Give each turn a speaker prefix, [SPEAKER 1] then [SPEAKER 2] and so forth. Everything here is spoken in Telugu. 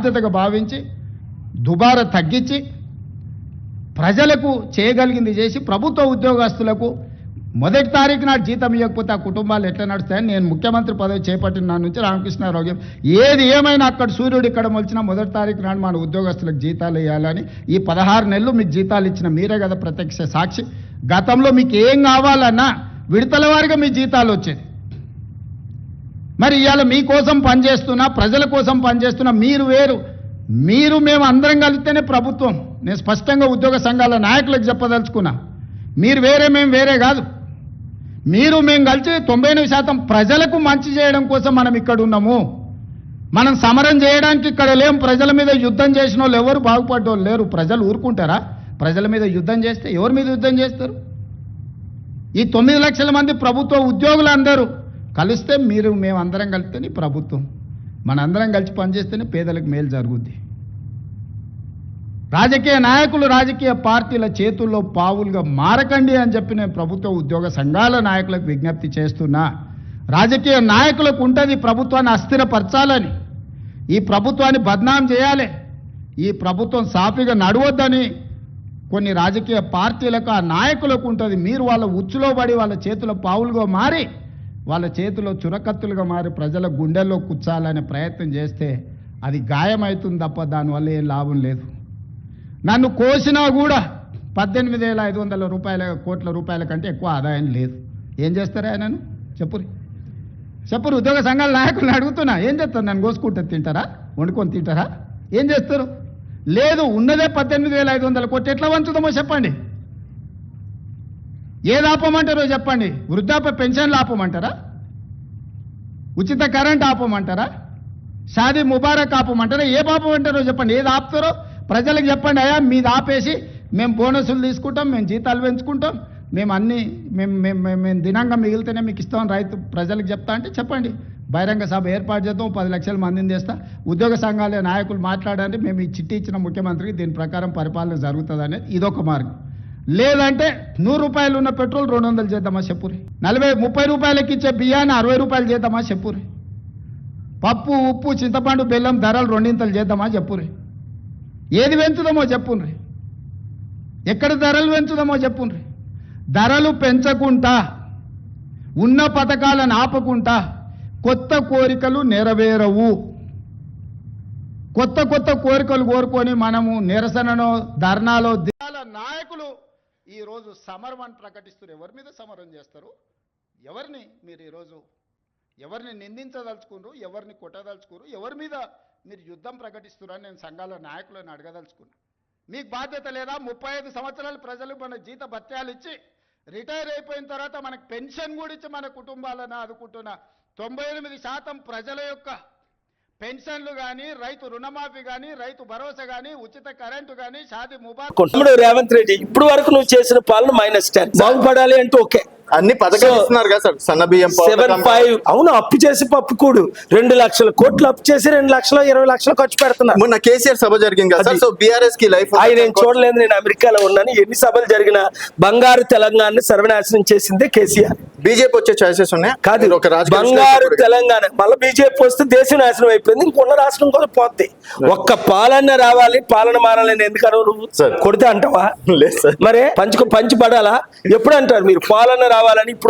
[SPEAKER 1] బాధ్యతగా భావించి దుబారా తగ్గించి ప్రజలకు చేయగలిగింది చేసి ప్రభుత్వ ఉద్యోగస్తులకు మొదటి తారీఖు నాడు జీతం ఇవ్వకపోతే ఆ కుటుంబాలు ఎట్లా నడుస్తాయని నేను ముఖ్యమంత్రి పదవి చేపట్టిన నాటి నుంచి రామకృష్ణారావు ఏది ఏమైనా అక్కడ సూర్యుడు ఇక్కడ మొలిచినా మొదటి తారీఖు నాడు మన ఉద్యోగస్తులకు జీతాలు ఇవ్వాలని ఈ 16 నెలలు మీకు జీతాలు ఇచ్చిన మీరే కదా ప్రత్యక్ష సాక్షి. గతంలో మీకు ఏం కావాలన్నా విడతల వారిగా మీ జీతాలు వచ్చేది. మరి ఇవాళ మీకోసం పనిచేస్తున్నా ప్రజల కోసం పనిచేస్తున్నా మీరు వేరు, మీరు మేము అందరం కలిస్తేనే ప్రభుత్వం. నేను స్పష్టంగా ఉద్యోగ సంఘాల నాయకులకు చెప్పదలుచుకున్నా, మీరు వేరే మేము వేరే కాదు. మీరు మేము కలిసి 98% ప్రజలకు మంచి చేయడం కోసం మనం ఇక్కడ ఉన్నాము. మనం సమరం చేయడానికి ఇక్కడ లేం. ప్రజల మీద యుద్ధం చేసిన వాళ్ళు ఎవరు బాగుపడ్డోళ్ళు లేరు. ప్రజలు ఊరుకుంటారా? ప్రజల మీద యుద్ధం చేస్తే ఎవరి మీద యుద్ధం చేస్తారు? ఈ 9 లక్షల మంది ప్రభుత్వ ఉద్యోగులందరూ కలిస్తే మీరు మేము అందరం కలిస్తేనే ప్రభుత్వం. మనందరం కలిసి పనిచేస్తేనే పేదలకు మేలు జరుగుద్ది. రాజకీయ నాయకులు రాజకీయ పార్టీల చేతుల్లో పావులుగా మారకండి అని చెప్పి నేను ప్రభుత్వ ఉద్యోగ సంఘాల నాయకులకు విజ్ఞప్తి చేస్తున్నా. రాజకీయ నాయకులకు ఉంటుంది ప్రభుత్వాన్ని అస్థిరపరచాలని, ఈ ప్రభుత్వాన్ని బద్నాం చేయాలి, ఈ ప్రభుత్వం సాఫీగా నడవద్దని కొన్ని రాజకీయ పార్టీలకు ఆ నాయకులకు ఉంటుంది. మీరు వాళ్ళ ఉచ్చులో పడి వాళ్ళ చేతుల పావులుగా మారి వాళ్ళ చేతిలో చురకత్తులుగా మారి ప్రజల గుండెల్లో కూర్చాలనే ప్రయత్నం చేస్తే అది గాయమవుతుంది తప్ప దానివల్ల ఏం లాభం లేదు. నన్ను కోసినా కూడా 18,500 కోట్ల రూపాయల కంటే ఎక్కువ ఆదాయం లేదు. ఏం చేస్తారా ఆయనను? చెప్పురు ఉద్యోగ సంఘాల నాయకులను అడుగుతున్నా, ఏం చేస్తారు? నన్ను కోసుకుంటే తింటారా? వండుకొని తింటారా? ఏం చేస్తారు? లేదు, ఉన్నదే 18,500 కోట్లు. ఎట్లా వంచుదామో చెప్పండి. ఏది ఆపమంటారో చెప్పండి. వృద్ధాప్య పెన్షన్లు ఆపమంటారా? ఉచిత కరెంట్ ఆపమంటారా? షాదీ ముబారక్ ఆపమంటారా? ఏ ఆపమంటారో చెప్పండి. ఏది ఆపుతారో ప్రజలకు చెప్పండి. అయ్యా మీది ఆపేసి మేము బోనసులు తీసుకుంటాం, మేము జీతాలు పెంచుకుంటాం, మేము అన్నీ మేము దినంగా మిగిలితేనే మీకు ఇస్తామని రైతు ప్రజలకు చెప్తా అంటే చెప్పండి. బహిరంగ సభ ఏర్పాటు చేద్దాం, 10 లక్షల మందిని చేస్తా. ఉద్యోగ సంఘాల నాయకులు మాట్లాడండి, మేము ఈ చిట్టి ఇచ్చిన ముఖ్యమంత్రికి దీని ప్రకారం పరిపాలన జరుగుతుంది అనేది ఇదొక మార్గం. లేదంటే 100 రూపాయలు ఉన్న పెట్రోల్ 200 చేద్దామా చెప్పురి. 30 రూపాయలకి ఇచ్చే బియ్యాన్ని 60 రూపాయలు చేద్దామా చెప్పురి. పప్పు ఉప్పు చింతపండు బెల్లం ధరలు 2 చేద్దామా చెప్పురి. ఏది పెంచుదామో చెప్పుండ్రి. ఎక్కడ ధరలు పెంచుదామో చెప్పుండ్రి. ధరలు పెంచకుండా ఉన్న పథకాలను ఆపకుండా కొత్త కోరికలు నెరవేరవు. కొత్త కోరికలు కోరుకొని మనము నిరసనలో ధర్నాలో దిగాల. నాయకులు ఈరోజు సమరం అని ప్రకటిస్తారు. ఎవరి మీద సమరం చేస్తారు? ఎవరిని మీరు ఈరోజు ఎవరిని నిందించదలుచుకున్నారు? ఎవరిని కొట్టదలుచుకున్నారు? ఎవరి మీద మీరు యుద్ధం ప్రకటిస్తున్నారని నేను సంఘాల నాయకులను అడగదలుచుకున్నా. మీకు బాధ్యత లేదా? 35 సంవత్సరాలు ప్రజలు మన జీత భత్యాలు ఇచ్చి రిటైర్ అయిపోయిన తర్వాత మనకు పెన్షన్ కూడా ఇచ్చి మన కుటుంబాలను ఆదుకుంటున్న 98% ప్రజల యొక్క పెన్షన్లు కానీ, రైతు రుణమాఫీ కానీ, రైతు భరోసా కానీ, ఉచిత కరెంటు కానీ, షాదీ ముబారక్.
[SPEAKER 2] రేవంత్ రెడ్డి ఇప్పుడు వరకు నువ్వు చేసిన పాలన -10 బాగుపడాలి అంటే ఓకే,
[SPEAKER 3] అన్ని పథకాలు ఇస్తున్నారు కదా సార్. సన్న బియ్యం
[SPEAKER 2] 7.5 అవును, అప్పు చేసి పప్పు కూడు 2 లక్షల కోట్లు అప్పు చేసి 2,20 లక్షలు ఖర్చు పెడుతున్నారు.
[SPEAKER 3] మొన్న కేసీఆర్ సభ జరిగింది కదా సార్. సో బీఆర్ఎస్ కి లైఫ్
[SPEAKER 2] నేను చూడలేదు, నేను అమెరికాలో ఉన్నాను. ఎన్ని సభలు జరిగినా బంగారు తెలంగాణ సర్వనాశనం చేసిందే కేసీఆర్.
[SPEAKER 3] బీజేపీ వచ్చే ఛాన్సెస్ ఉన్నాయి
[SPEAKER 2] కాదు, బంగారు తెలంగాణ మళ్ళీ బీజేపీ వస్తే దేశం నాశనం అయిపోయింది, ఇంకొన్న రాష్ట్రం కూడా పోద్ది. ఒక్క పాలన రావాలి, పాలన మారాలని ఎందుకను నువ్వు కొడితే అంటావా?
[SPEAKER 3] లేదు సార్,
[SPEAKER 2] మరే పంచి పడాలా? ఎప్పుడు అంటారు మీరు పాలన రావాలని? ఇప్పుడు